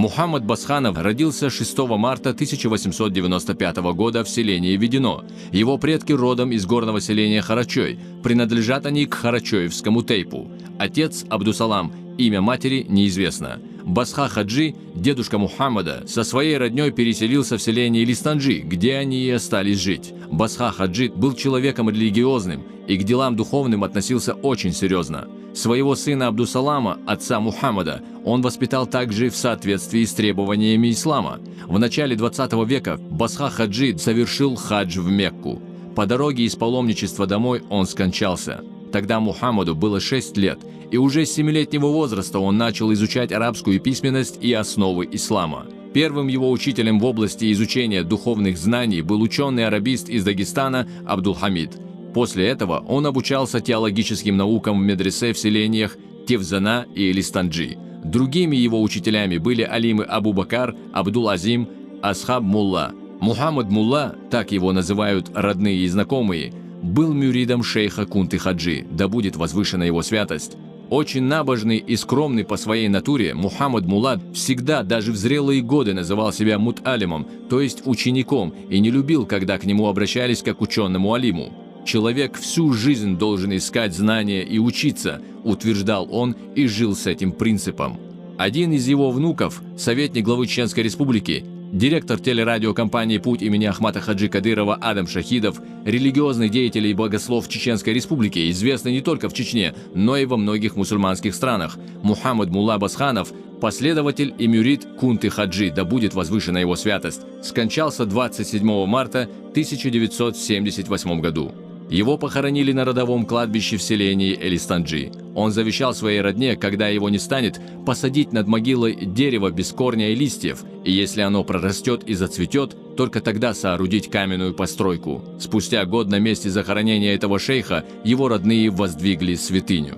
Мухаммад Басханов родился 6 марта 1895 года в селении Ведено. Его предки родом из горного селения Харачой. Принадлежат они к Харачоевскому тейпу. Отец Абдусалам, имя матери неизвестно. Басха Хаджи, дедушка Мухаммада, со своей родней переселился в селение Листанджи, где они и остались жить. Басха Хаджи был человеком религиозным и к делам духовным относился очень серьезно. Своего сына Абдусалама, отца Мухаммада, он воспитал также в соответствии с требованиями ислама. В начале 20 века Басха Хаджи совершил хадж в Мекку. По дороге из паломничества домой он скончался. Тогда Мухаммаду было 6 лет, и уже с 7-летнего возраста он начал изучать арабскую письменность и основы ислама. Первым его учителем в области изучения духовных знаний был ученый-арабист из Дагестана Абдул-Хамид. После этого он обучался теологическим наукам в медресе в селениях Тевзана и Листанджи. Другими его учителями были алимы Абу-Бакар, Абдул-Азим, Асхаб Мулла. Мухаммад Мулла, так его называют родные и знакомые, был мюридом шейха Кунты Хаджи, да будет возвышена его святость. Очень набожный и скромный по своей натуре, Мухаммад Мулла всегда, даже в зрелые годы, называл себя муталимом, то есть учеником, и не любил, когда к нему обращались как к ученому алиму. «Человек всю жизнь должен искать знания и учиться», утверждал он и жил с этим принципом. Один из его внуков, советник главы Чеченской Республики, директор телерадиокомпании «Путь» имени Ахмата Хаджи Кадырова Адам Шахидов, религиозный деятель и богослов Чеченской Республики, известный не только в Чечне, но и во многих мусульманских странах. Мухаммад Мулла Басханов, последователь и мюрид Кунты Хаджи, да будет возвышена его святость, скончался 27 марта 1978 году. Его похоронили на родовом кладбище в селении Элистанджи. Он завещал своей родне, когда его не станет, посадить над могилой дерево без корня и листьев, и если оно прорастет и зацветет, только тогда соорудить каменную постройку. Спустя год на месте захоронения этого шейха его родные воздвигли святыню.